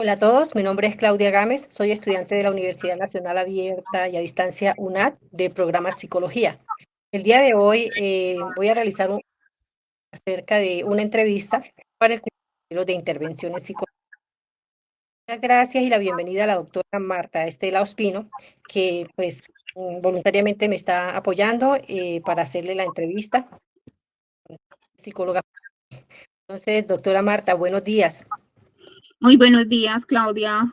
Hola a todos, mi nombre es Claudia Gámez, soy estudiante de la Universidad Nacional Abierta y a Distancia UNAD del programa Psicología. El día de hoy voy a realizar acerca de una entrevista para el curso de intervenciones psicológicas. Muchas gracias y la bienvenida a la doctora Marta Estela Ospino, que pues voluntariamente me está apoyando para hacerle la entrevista, psicóloga. Entonces, doctora Marta, buenos días. Muy buenos días, Claudia.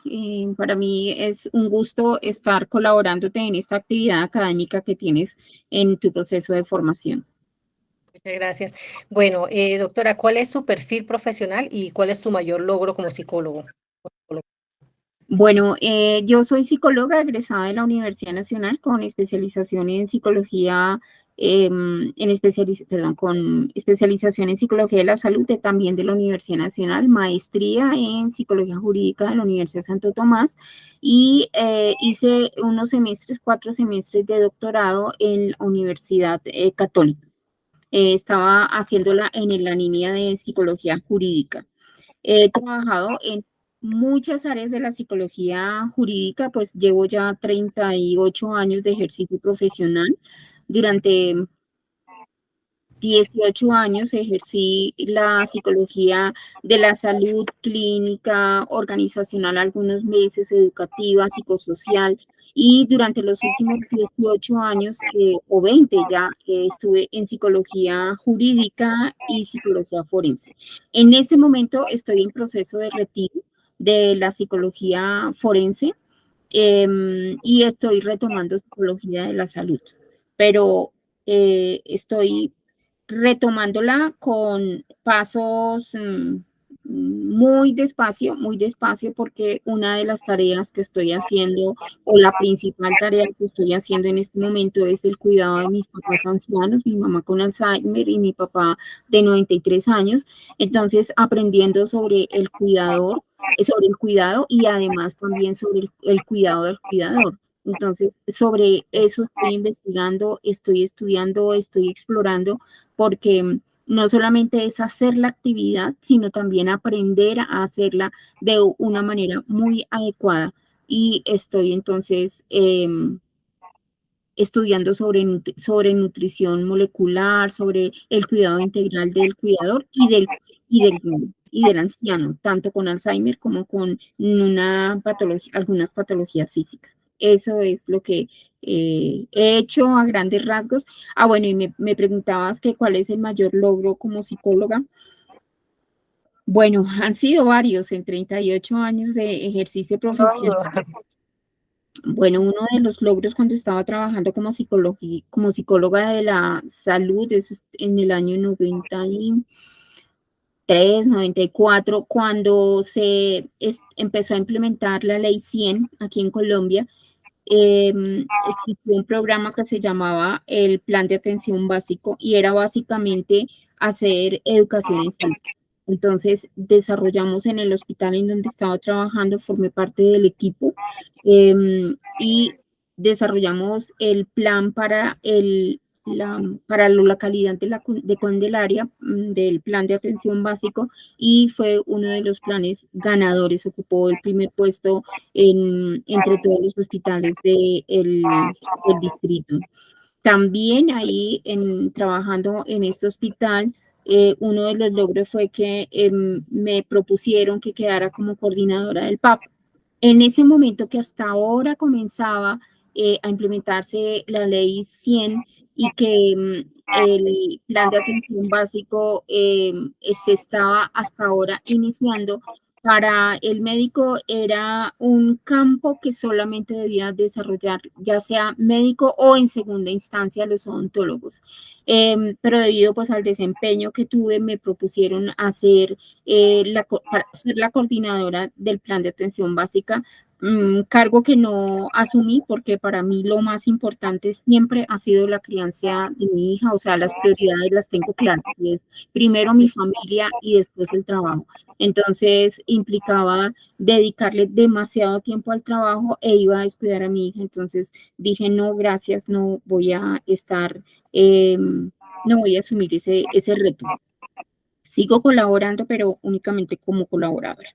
Para mí es un gusto estar colaborándote en esta actividad académica que tienes en tu proceso de formación. Muchas gracias. Bueno, doctora, ¿cuál es su perfil profesional y cuál es su mayor logro como psicólogo? Bueno, yo soy psicóloga egresada de la Universidad Nacional con especialización en psicología, con especialización en psicología de la salud también de la Universidad Nacional, maestría en psicología jurídica de la Universidad Santo Tomás y hice unos semestres, 4 semestres de doctorado en la Universidad Católica. Estaba haciéndola en la línea de psicología jurídica. He trabajado en muchas áreas de la psicología jurídica, pues llevo ya 38 años de ejercicio profesional. Durante 18 años ejercí la psicología de la salud clínica, organizacional, algunos meses, educativa, psicosocial, y durante los últimos 18 años o 20 ya estuve en psicología jurídica y psicología forense. En este momento estoy en proceso de retiro de la psicología forense y estoy retomando psicología de la salud, pero estoy retomándola con pasos muy despacio, porque una de las tareas que estoy haciendo, o la principal tarea que estoy haciendo en este momento, es el cuidado de mis papás ancianos, mi mamá con Alzheimer y mi papá de 93 años. Entonces, aprendiendo sobre el cuidado y además también sobre el cuidado del cuidador. Entonces, sobre eso estoy investigando, estoy estudiando, estoy explorando, porque no solamente es hacer la actividad, sino también aprender a hacerla de una manera muy adecuada. Y estoy entonces estudiando sobre nutrición molecular, sobre el cuidado integral del cuidador y del anciano, tanto con Alzheimer como con algunas patologías físicas. Eso es lo que he hecho a grandes rasgos. Bueno, y me preguntabas que cuál es el mayor logro como psicóloga. Bueno, han sido varios en 38 años de ejercicio profesional. Bueno, uno de los logros cuando estaba trabajando como psicóloga de la salud, eso es en el año 93, 94, cuando empezó a implementar la Ley 100 aquí en Colombia. Existió un programa que se llamaba el Plan de Atención Básico y era básicamente hacer educación en salud. Entonces, desarrollamos en el hospital en donde estaba trabajando, formé parte del equipo y desarrollamos el plan para la localidad de Candelaria, del plan de atención básico, y fue uno de los planes ganadores, ocupó el primer puesto entre todos los hospitales del distrito. También ahí, trabajando en este hospital, uno de los logros fue que me propusieron que quedara como coordinadora del PAP. En ese momento que hasta ahora comenzaba a implementarse la ley 100 y que el plan de atención básico se estaba hasta ahora iniciando, para el médico era un campo que solamente debía desarrollar, ya sea médico o en segunda instancia los odontólogos. Pero debido pues al desempeño que tuve, me propusieron para ser la coordinadora del plan de atención básica, cargo que no asumí porque para mí lo más importante siempre ha sido la crianza de mi hija, o sea, las prioridades las tengo claras, y es primero mi familia y después el trabajo. Entonces implicaba dedicarle demasiado tiempo al trabajo e iba a descuidar a mi hija. Entonces dije, no, gracias, no voy a no voy a asumir ese reto. Sigo colaborando, pero únicamente como colaboradora.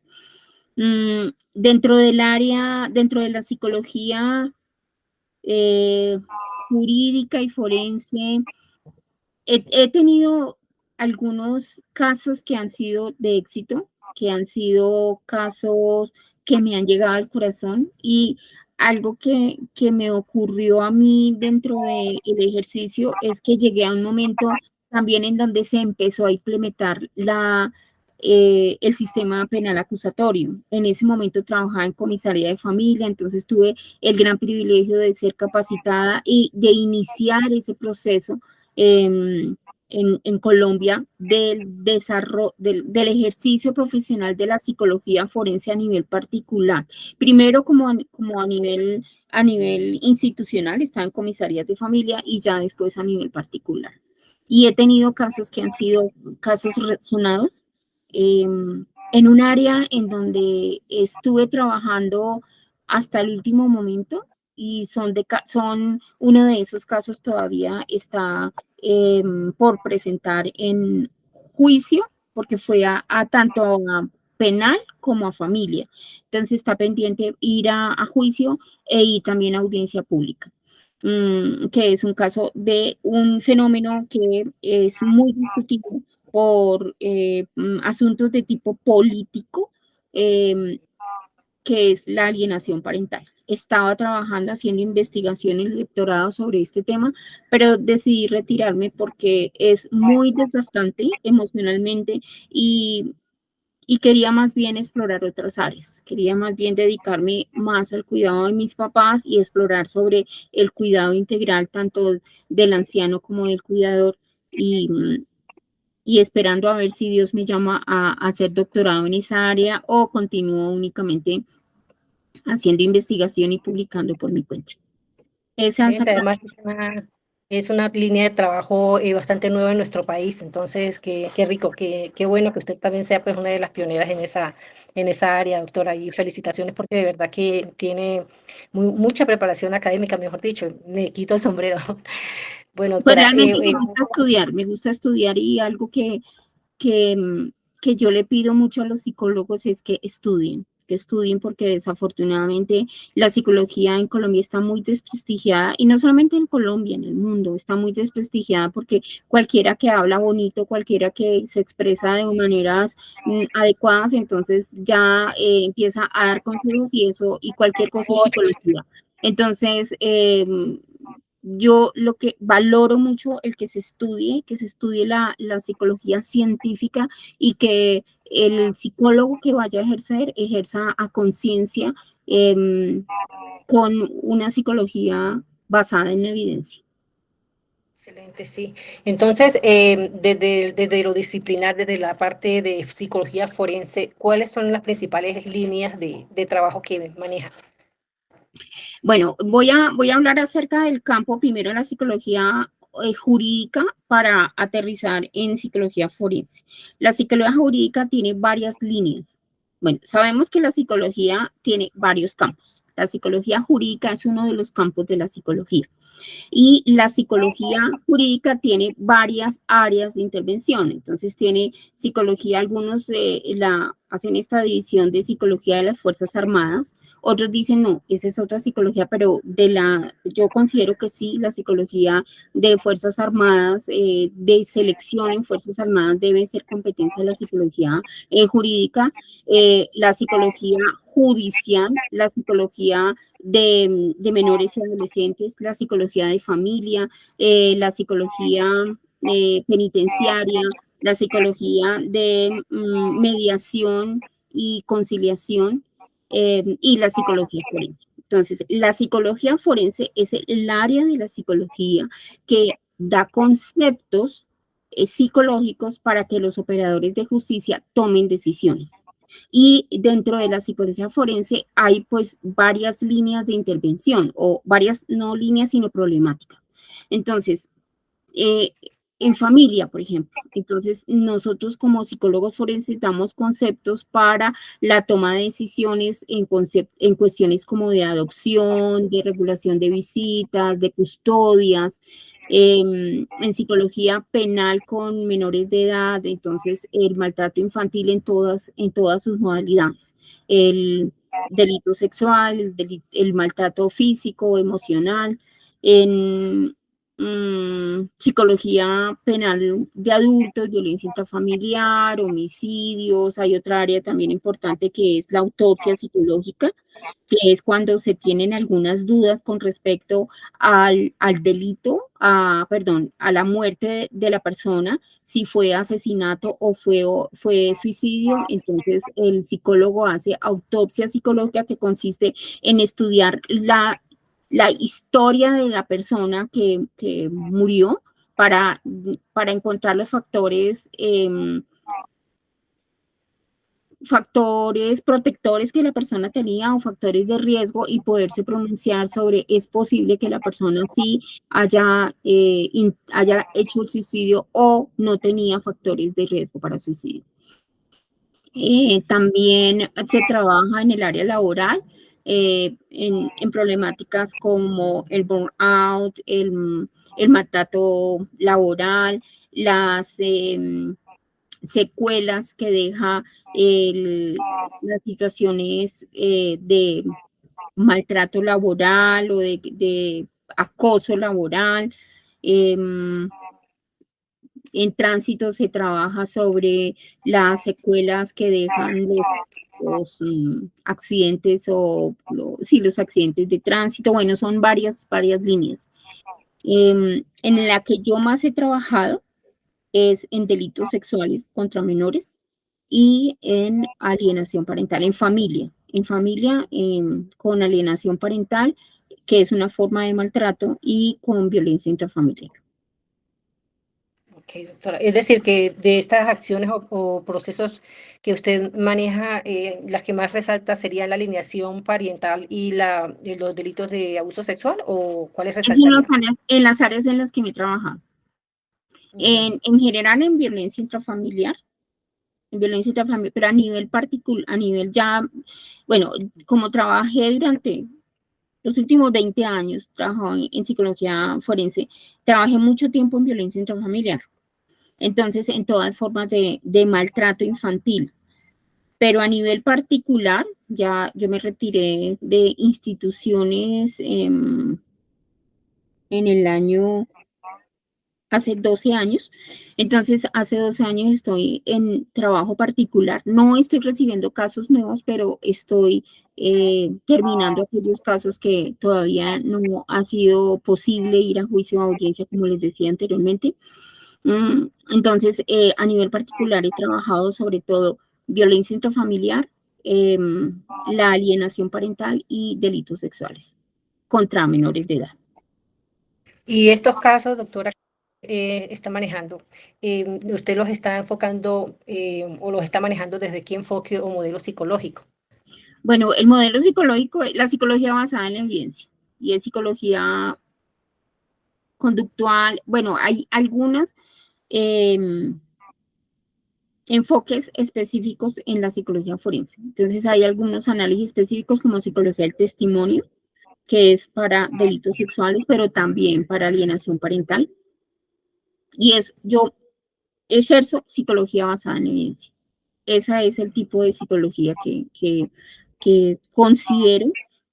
Dentro del área, dentro de la psicología jurídica y forense, he tenido algunos casos que han sido de éxito, que han sido casos que me han llegado al corazón, y algo que me ocurrió a mí dentro del ejercicio es que llegué a un momento también en donde se empezó a implementar el sistema penal acusatorio. En ese momento trabajaba en comisaría de familia, entonces tuve el gran privilegio de ser capacitada y de iniciar ese proceso en Colombia del desarrollo, del ejercicio profesional de la psicología forense a nivel particular. Primero como a nivel institucional, estaba en comisarías de familia, y ya después a nivel particular. Y he tenido casos que han sido casos sonados, en un área en donde estuve trabajando hasta el último momento, y son uno de esos casos todavía está por presentar en juicio, porque fue tanto a penal como a familia. Entonces está pendiente ir a juicio y también a audiencia pública, que es un caso de un fenómeno que es muy discutido por asuntos de tipo político, que es la alienación parental. Estaba trabajando, haciendo investigación en el doctorado sobre este tema, pero decidí retirarme porque es muy desgastante emocionalmente, y quería más bien explorar otras áreas. Quería más bien dedicarme más al cuidado de mis papás y explorar sobre el cuidado integral tanto del anciano como del cuidador, y esperando a ver si Dios me llama a hacer doctorado en esa área, o continúo únicamente haciendo investigación y publicando por mi cuenta. Además, es una línea de trabajo bastante nueva en nuestro país, entonces qué rico, qué bueno que usted también sea pues una de las pioneras en esa área, doctora, y felicitaciones porque de verdad que tiene mucha preparación académica, mejor dicho, me quito el sombrero. Bueno, Pues doctora, realmente me gusta estudiar, y algo que, que yo le pido mucho a los psicólogos es que estudien, porque desafortunadamente la psicología en Colombia está muy desprestigiada, y no solamente en Colombia, en el mundo está muy desprestigiada, porque cualquiera que habla bonito, cualquiera que se expresa de maneras adecuadas, entonces ya empieza a dar consejos, y eso, y cualquier cosa es psicología. Entonces, yo lo que valoro mucho el que se estudie la psicología científica, y que el psicólogo que vaya a ejerza a conciencia, con una psicología basada en evidencia. excelente, sí. Entonces, desde lo disciplinar, desde la parte de psicología forense, ¿cuáles son las principales líneas de trabajo que maneja? Bueno, voy a hablar acerca del campo primero de la psicología jurídica, para aterrizar en psicología forense. La psicología jurídica tiene varias líneas. Bueno, sabemos que la psicología tiene varios campos. La psicología jurídica es uno de los campos de la psicología. Y la psicología jurídica tiene varias áreas de intervención. Entonces tiene psicología, algunos hacen esta división de psicología de las Fuerzas Armadas, otros dicen no, esa es otra psicología, pero yo considero que sí, la psicología de Fuerzas Armadas, de selección en Fuerzas Armadas, debe ser competencia de la psicología jurídica, la psicología judicial, la psicología de menores y adolescentes, la psicología de familia, la psicología penitenciaria, la psicología de mediación y conciliación, y la psicología forense. Entonces, la psicología forense es el área de la psicología que da conceptos psicológicos para que los operadores de justicia tomen decisiones. Y dentro de la psicología forense hay pues varias líneas de intervención, o varias, no líneas, sino problemáticas. Entonces, en familia, por ejemplo. Entonces, nosotros como psicólogos forenses damos conceptos para la toma de decisiones en cuestiones como de adopción, de regulación de visitas, de custodias, en psicología penal con menores de edad, entonces el maltrato infantil en todas sus modalidades. el delito sexual, el maltrato físico o emocional, en psicología penal de adultos, violencia intrafamiliar, homicidios. Hay otra área también importante que es la autopsia psicológica, que es cuando se tienen algunas dudas con respecto al delito, a la muerte de la persona, si fue asesinato o fue suicidio. Entonces el psicólogo hace autopsia psicológica, que consiste en estudiar la historia de la persona que murió para encontrar los factores protectores que la persona tenía o factores de riesgo, y poderse pronunciar sobre es posible que la persona sí haya hecho el suicidio o no tenía factores de riesgo para suicidio. También se trabaja en el área laboral, en problemáticas como el burnout, el maltrato laboral, las secuelas que deja las situaciones de maltrato laboral o de acoso laboral. En tránsito se trabaja sobre las secuelas que dejan los accidentes los accidentes de tránsito. Bueno, son varias líneas. En la que yo más he trabajado es en delitos sexuales contra menores y en alienación parental, en familia con alienación parental, que es una forma de maltrato, y con violencia intrafamiliar. Ok, doctora. Es decir, que de estas acciones o procesos que usted maneja, las que más resalta serían la alienación parental y los delitos de abuso sexual, ¿o cuáles resaltaría? En las áreas en las que me he trabajado. En general, en violencia intrafamiliar, pero a nivel particular, bueno, como trabajé durante los últimos 20 años, trabajo en psicología forense, trabajé mucho tiempo en violencia intrafamiliar. Entonces, en todas formas de maltrato infantil. Pero a nivel particular, ya yo me retiré de instituciones en el año, hace 12 años. Entonces, hace 12 años estoy en trabajo particular. No estoy recibiendo casos nuevos, pero estoy terminando aquellos casos que todavía no ha sido posible ir a juicio o audiencia, como les decía anteriormente. Entonces, a nivel particular he trabajado sobre todo violencia intrafamiliar, la alienación parental y delitos sexuales contra menores de edad. Y estos casos, doctora, está manejando, ¿usted los está enfocando o los está manejando desde qué enfoque o modelo psicológico? Bueno, el modelo psicológico, la psicología basada en la evidencia, y es psicología conductual. Bueno, hay algunos enfoques específicos en la psicología forense. Entonces, hay algunos análisis específicos como psicología del testimonio, que es para delitos sexuales, pero también para alienación parental. Y yo ejerzo psicología basada en evidencia. Ese es el tipo de psicología que considero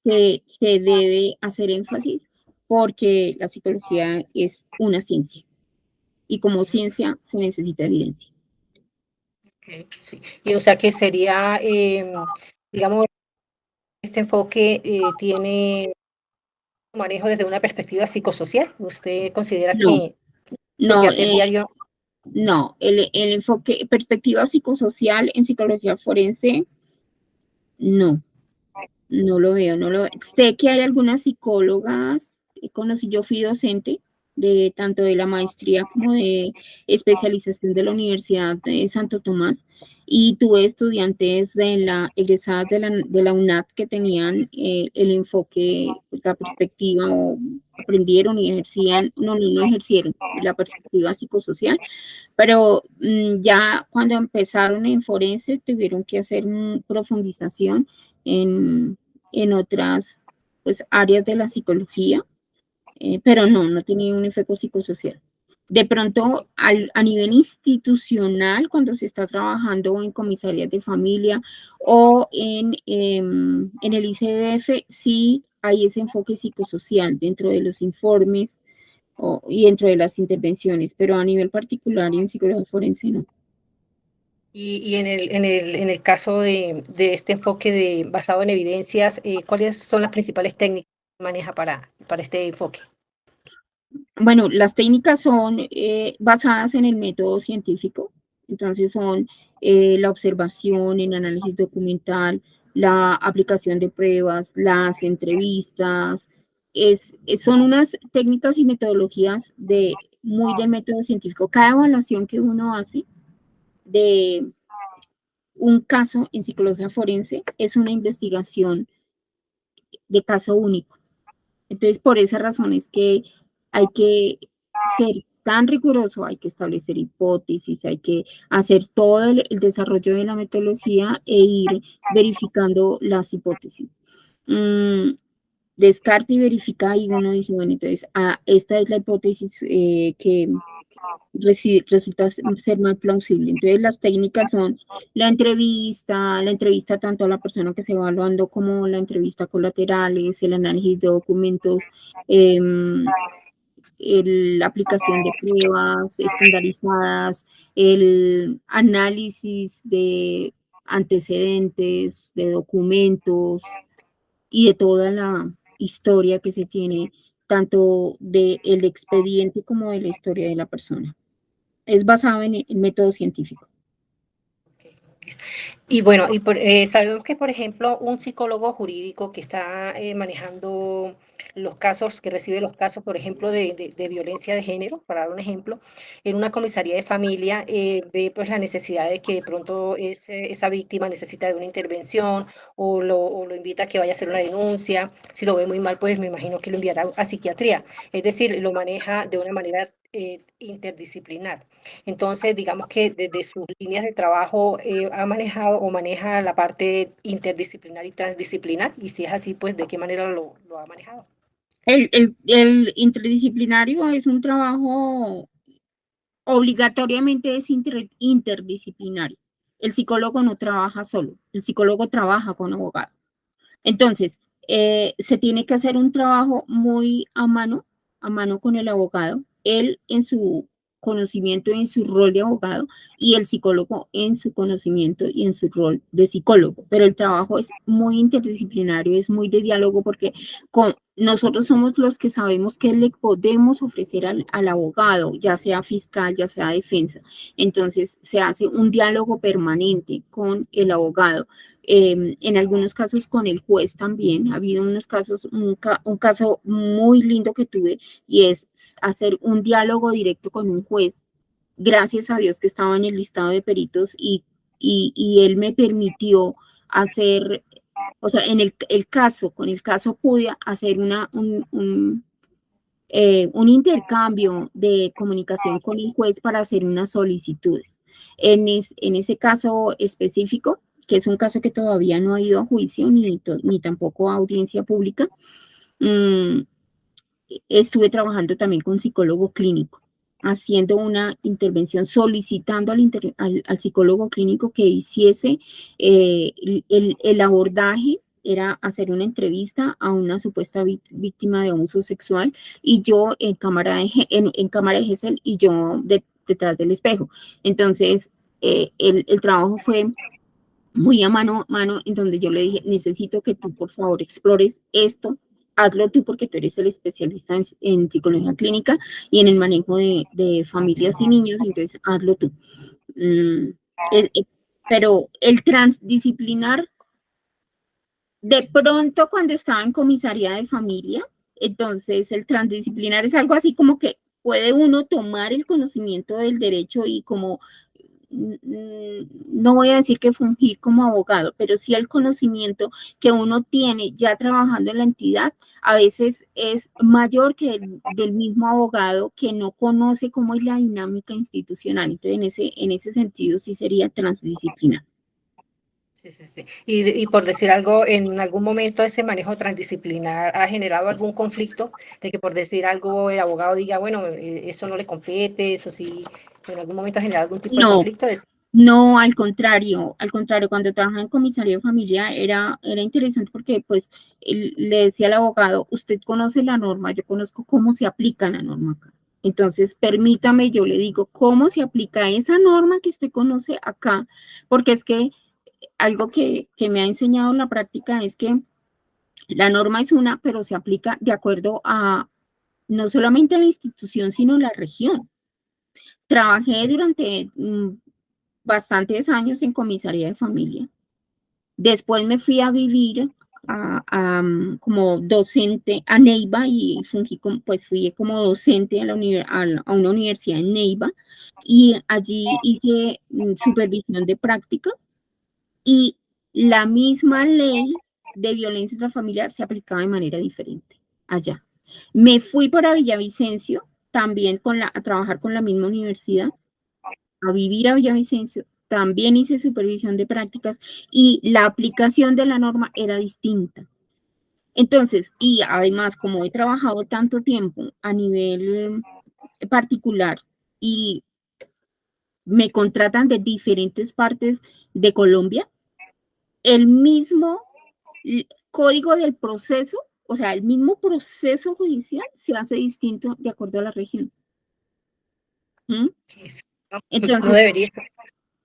que se debe hacer énfasis, porque la psicología es una ciencia y como ciencia se necesita evidencia. Okay, sí. Y o sea que sería, digamos, este enfoque tiene manejo desde una perspectiva psicosocial. ¿Usted considera que el No, quehacer diario? no, el enfoque, perspectiva psicosocial en psicología forense, no lo veo, sé que hay algunas psicólogas, yo fui docente de tanto de la maestría como de especialización de la Universidad de Santo Tomás, y tuve estudiantes egresadas de la UNAD que tenían el enfoque, pues, la perspectiva, o aprendieron y ejercían, no ejercieron la perspectiva psicosocial, pero ya cuando empezaron en forense tuvieron que hacer profundización en otras, pues, áreas de la psicología, pero no tenía un enfoque psicosocial. De pronto, a nivel institucional, cuando se está trabajando en comisarías de familia o en el ICDF, sí hay ese enfoque psicosocial dentro de los informes y dentro de las intervenciones, pero a nivel particular y en psicología forense no. Y en el caso de este enfoque basado en evidencias, ¿cuáles son las principales técnicas que maneja para este enfoque? Bueno, las técnicas son basadas en el método científico, entonces son la observación, el análisis documental, la aplicación de pruebas, las entrevistas, son unas técnicas y metodologías muy del método científico. Cada evaluación que uno hace de un caso en psicología forense es una investigación de caso único. Entonces, por esa razón es que hay que ser tan riguroso, hay que establecer hipótesis, hay que hacer todo el desarrollo de la metodología e ir verificando las hipótesis. Descarte y verifica y uno dice, bueno, entonces, esta es la hipótesis que resulta ser más plausible. Entonces, las técnicas son la entrevista tanto a la persona que se va evaluando como la entrevista colaterales, el análisis de documentos, la aplicación de pruebas estandarizadas, el análisis de antecedentes, de documentos y de toda la historia que se tiene, tanto del expediente como de la historia de la persona. Es basado en el método científico. Y bueno, sabemos que, por ejemplo, un psicólogo jurídico que está manejando los casos, que recibe los casos, por ejemplo, de violencia de género, para dar un ejemplo, en una comisaría de familia, ve pues la necesidad de que de pronto esa víctima necesita de una intervención o lo invita a que vaya a hacer una denuncia. Si lo ve muy mal, pues me imagino que lo enviará a psiquiatría. Es decir, lo maneja de una manera interdisciplinar. Entonces, digamos que desde sus líneas de trabajo ha manejado o maneja la parte interdisciplinar y transdisciplinar, y si es así, pues de qué manera lo ha manejado. El interdisciplinario es un trabajo, obligatoriamente es interdisciplinario. El psicólogo no trabaja solo, el psicólogo trabaja con abogado. Entonces, se tiene que hacer un trabajo muy a mano con el abogado, él en su conocimiento y en su rol de abogado y el psicólogo en su conocimiento y en su rol de psicólogo. Pero el trabajo es muy interdisciplinario, es muy de diálogo porque nosotros somos los que sabemos qué le podemos ofrecer al abogado, ya sea fiscal, ya sea defensa. Entonces, se hace un diálogo permanente con el abogado. En algunos casos con el juez también. Ha habido unos casos, un caso muy lindo que tuve y es hacer un diálogo directo con un juez. Gracias a Dios que estaba en el listado de peritos y él me permitió hacer, o sea, en con el caso pude hacer un intercambio de comunicación con el juez para hacer unas solicitudes. En ese caso específico, que es un caso que todavía no ha ido a juicio ni tampoco a audiencia pública, estuve trabajando también con psicólogo clínico, haciendo una intervención, solicitando al psicólogo clínico que hiciese el abordaje, era hacer una entrevista a una supuesta víctima de abuso sexual y yo en cámara de Gesell y yo detrás del espejo. Entonces, el trabajo fue muy a mano, en donde yo le dije, necesito que tú por favor explores esto, hazlo tú porque tú eres el especialista en psicología clínica y en el manejo de familias y niños, entonces hazlo tú. Pero el transdisciplinar, de pronto cuando estaba en comisaría de familia, entonces el transdisciplinar es algo así como que puede uno tomar el conocimiento del derecho y como no voy a decir que fungir como abogado, pero sí el conocimiento que uno tiene ya trabajando en la entidad, a veces es mayor que el del mismo abogado que no conoce cómo es la dinámica institucional. Entonces, en ese sentido sí sería transdisciplinar. Sí, sí, sí. Y por decir algo, en algún momento ese manejo transdisciplinar ha generado algún conflicto de que por decir algo el abogado diga, bueno, eso no le compete, eso sí, en algún momento ha generado algún tipo de No, conflicto. no, al contrario, cuando trabajaba en comisaría de familia era interesante porque pues le decía al abogado, usted conoce la norma, yo conozco cómo se aplica la norma acá. Entonces, permítame, yo le digo cómo se aplica esa norma que usted conoce acá, porque es que algo que me ha enseñado la práctica es que la norma es una, pero se aplica de acuerdo a no solamente a la institución, sino a la región. Trabajé durante bastantes años en comisaría de familia. Después me fui a vivir como docente a Neiva y pues fui como docente a una universidad en Neiva y allí hice supervisión de prácticas y la misma ley de violencia intrafamiliar se aplicaba de manera diferente allá. Me fui para Villavicencio también a trabajar con la misma universidad, a vivir a Villavicencio, también hice supervisión de prácticas y la aplicación de la norma era distinta. Entonces, y además, como he trabajado tanto tiempo a nivel particular y me contratan de diferentes partes de Colombia, el mismo código del proceso, o sea, el mismo proceso judicial se hace distinto de acuerdo a la región. ¿Mm? No Entonces, debería.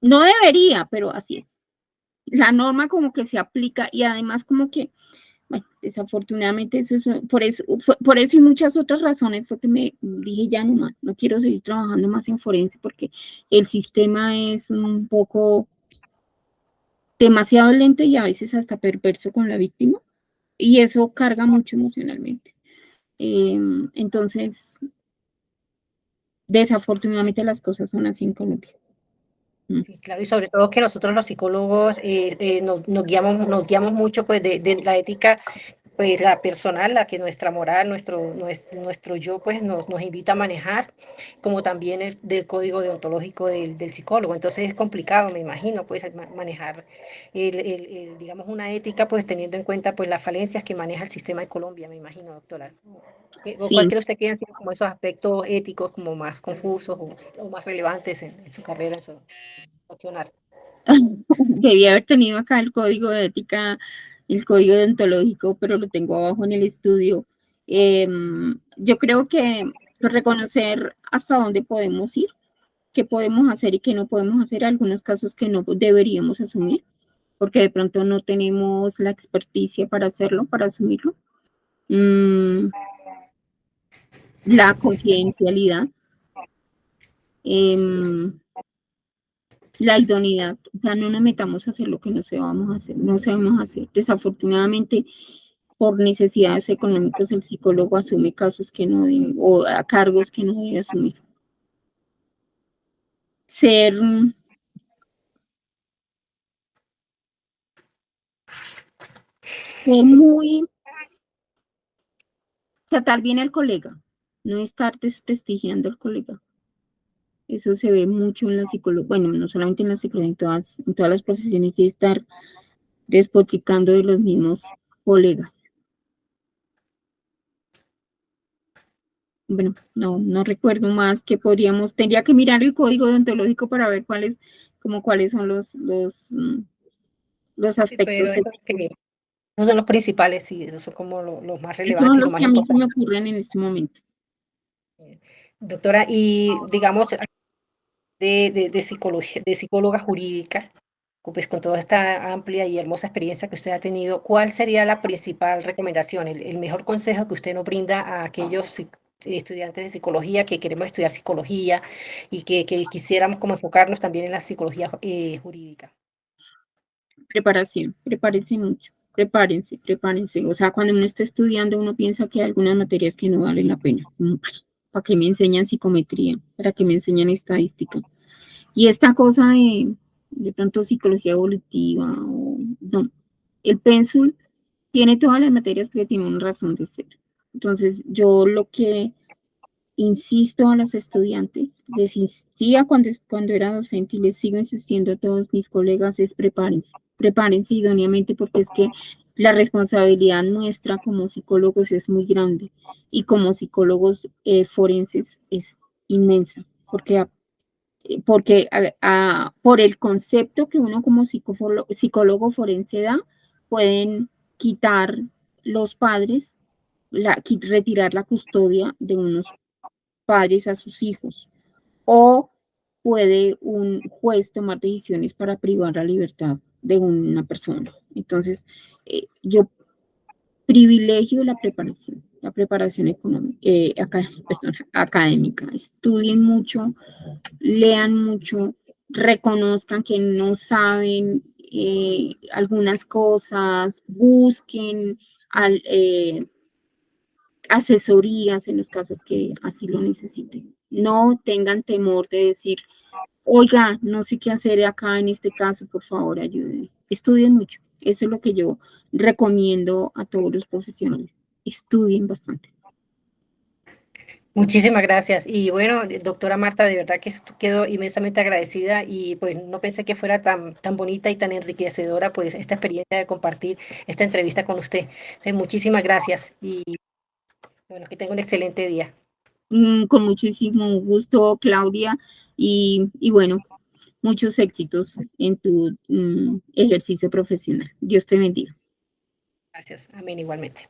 no debería, pero así es. La norma como que se aplica y además como que, bueno, desafortunadamente por eso y muchas otras razones fue que me dije ya no más, no quiero seguir trabajando más en forense porque el sistema es un poco demasiado lento y a veces hasta perverso con la víctima y eso carga mucho emocionalmente. Entonces, desafortunadamente las cosas son así en Colombia. Sí, claro, y sobre todo que nosotros los psicólogos nos guiamos mucho pues de la ética pues la personal, la que nuestra moral, nuestro yo pues nos invita a manejar, como también el del código deontológico del psicólogo. Entonces es complicado, me imagino, pues manejar digamos, una ética pues teniendo en cuenta pues las falencias que maneja el sistema de Colombia, me imagino, doctora. ¿O cuál Sí, cree usted que han sido como esos aspectos éticos como más confusos o más relevantes en su carrera, en su accionar? debía haber tenido acá el código de ética, el código deontológico, pero lo tengo abajo en el estudio. Yo creo que reconocer hasta dónde podemos ir, qué podemos hacer y qué no podemos hacer, algunos casos que no deberíamos asumir, porque de pronto no tenemos la experticia para hacerlo, para asumirlo. La confidencialidad, la idoneidad, o sea, no nos metamos a hacer lo que no sabemos hacer, no sabemos hacer. Desafortunadamente, por necesidades económicas, el psicólogo asume casos que no debe, o a cargos que no debe asumir. Ser muy, tratar bien al colega, no estar desprestigiando al colega. Eso se ve mucho en la psicología, bueno, no solamente en la psicología, en todas las profesiones, y estar despotricando de los mismos colegas. Bueno, no recuerdo más que tendría que mirar el código deontológico para ver cuáles son los Sí, pero aspectos. esos son los principales, sí, esos son como los más Esos son relevantes y los los más que a mí se me importantes. ocurren en este momento. Doctora, y digamos, de psicología, de psicóloga jurídica, pues con toda esta amplia y hermosa experiencia que usted ha tenido, ¿cuál sería la principal recomendación, el mejor consejo que usted nos brinda a aquellos estudiantes de psicología que queremos estudiar psicología y que quisiéramos como enfocarnos también en la psicología jurídica? Preparación, prepárense mucho, prepárense. O sea, cuando uno está estudiando, uno piensa que hay algunas materias que no valen la pena. ¿Para qué me enseñan psicometría? ¿Para qué me enseñan estadística? Y esta cosa de pronto psicología evolutiva, no, el pénsul tiene todas las materias que tienen razón de ser. Entonces, yo lo que insisto a los estudiantes, les insistía cuando era docente y les sigo insistiendo a todos mis colegas, es prepárense idóneamente, porque es que la responsabilidad nuestra como psicólogos es muy grande y como psicólogos forenses es inmensa, porque por el concepto que uno como psicólogo forense da, pueden quitar los padres, retirar la custodia de unos padres a sus hijos, o puede un juez tomar decisiones para privar la libertad de una persona. Entonces, yo privilegio la preparación económica, académica. Estudien mucho, lean mucho, reconozcan que no saben algunas cosas, busquen asesorías en los casos que así lo necesiten. No tengan temor de decir, oiga, no sé qué hacer acá en este caso, por favor, ayúdenme. Estudien mucho. Eso es lo que yo recomiendo a todos los profesionales. Estudien bastante. Muchísimas gracias. Y bueno, doctora Marta, de verdad que quedo inmensamente agradecida y pues no pensé que fuera tan bonita y tan enriquecedora pues esta experiencia de compartir esta entrevista con usted. Entonces, muchísimas gracias y bueno, que tenga un excelente día. Con muchísimo gusto, Claudia, y bueno, muchos éxitos en tu ejercicio profesional. Dios te bendiga. Gracias. Amén igualmente.